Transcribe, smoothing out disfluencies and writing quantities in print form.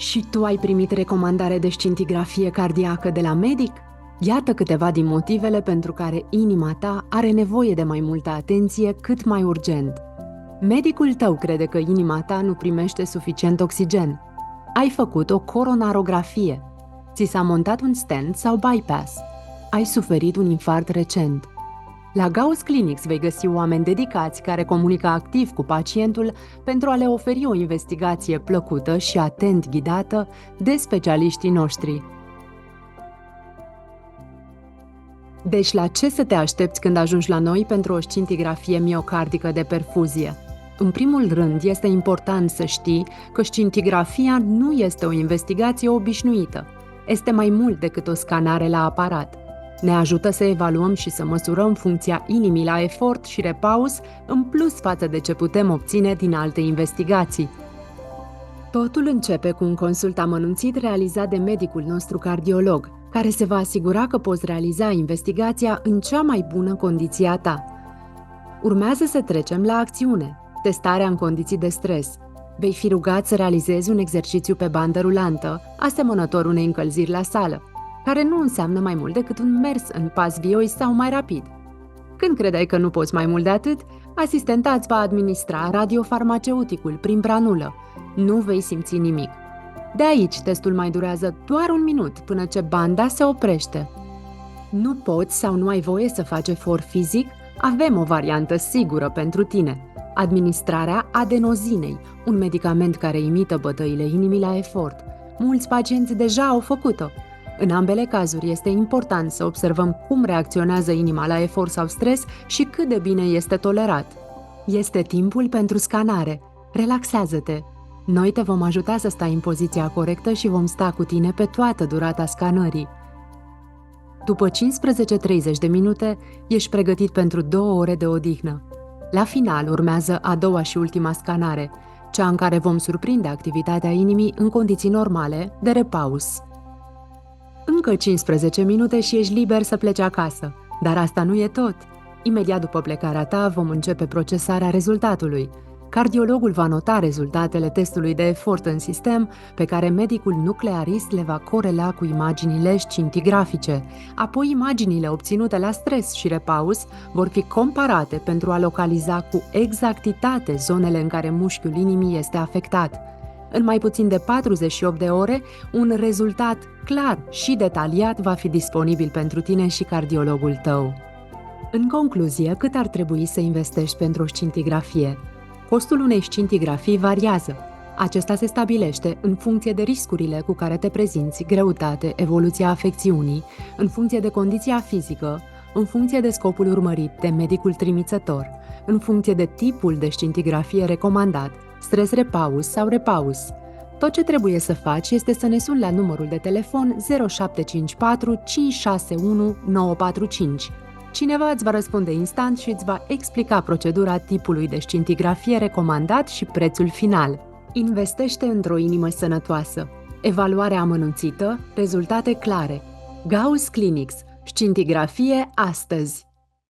Și tu ai primit recomandare de scintigrafie cardiacă de la medic? Iată câteva din motivele pentru care inima ta are nevoie de mai multă atenție cât mai urgent. Medicul tău crede că inima ta nu primește suficient oxigen. Ai făcut o coronarografie. Ți s-a montat un stent sau bypass. Ai suferit un infarct recent. La Gauss Clinics vei găsi oameni dedicați care comunică activ cu pacientul pentru a le oferi o investigație plăcută și atent ghidată de specialiștii noștri. Deci la ce să te aștepți când ajungi la noi pentru o scintigrafie miocardică de perfuzie? În primul rând, este important să știi că scintigrafia nu este o investigație obișnuită. Este mai mult decât o scanare la aparat. Ne ajută să evaluăm și să măsurăm funcția inimii la efort și repaus, în plus față de ce putem obține din alte investigații. Totul începe cu un consult amănunțit realizat de medicul nostru cardiolog, care se va asigura că poți realiza investigația în cea mai bună condiție a ta. Urmează să trecem la acțiune, testarea în condiții de stres. Vei fi rugat să realizezi un exercițiu pe bandă rulantă, asemănător unei încălziri la sală, care nu înseamnă mai mult decât un mers în pas vioi sau mai rapid. Când credeai că nu poți mai mult de atât, asistenta îți va administra radiofarmaceuticul prin branulă. Nu vei simți nimic. De aici, testul mai durează doar un minut până ce banda se oprește. Nu poți sau nu ai voie să faci efort fizic? Avem o variantă sigură pentru tine. Administrarea adenozinei, un medicament care imită bătăile inimii la efort. Mulți pacienți deja au făcut-o. În ambele cazuri este important să observăm cum reacționează inima la efort sau stres și cât de bine este tolerat. Este timpul pentru scanare. Relaxează-te! Noi te vom ajuta să stai în poziția corectă și vom sta cu tine pe toată durata scanării. După 15-30 de minute, ești pregătit pentru 2 ore de odihnă. La final urmează a doua și ultima scanare, cea în care vom surprinde activitatea inimii în condiții normale de repaus. Încă 15 minute și ești liber să pleci acasă, dar asta nu e tot. Imediat după plecarea ta vom începe procesarea rezultatului. Cardiologul va nota rezultatele testului de efort în sistem, pe care medicul nuclearist le va corela cu imaginile scintigrafice. Apoi imaginile obținute la stres și repaus vor fi comparate pentru a localiza cu exactitate zonele în care mușchiul inimii este afectat. În mai puțin de 48 de ore, un rezultat clar și detaliat va fi disponibil pentru tine și cardiologul tău. În concluzie, cât ar trebui să investești pentru o scintigrafie? Costul unei scintigrafii variază. Acesta se stabilește în funcție de riscurile cu care te prezinți, greutate, evoluția afecțiunii, în funcție de condiția fizică, în funcție de scopul urmărit de medicul trimițător, în funcție de tipul de scintigrafie recomandat, stres repaus sau repaus. Tot ce trebuie să faci este să ne suni la numărul de telefon 0754 561 945. Cineva îți va răspunde instant și îți va explica procedura tipului de scintigrafie recomandat și prețul final. Investește într-o inimă sănătoasă. Evaluare amănunțită, rezultate clare. Gauss Clinics. Scintigrafie astăzi.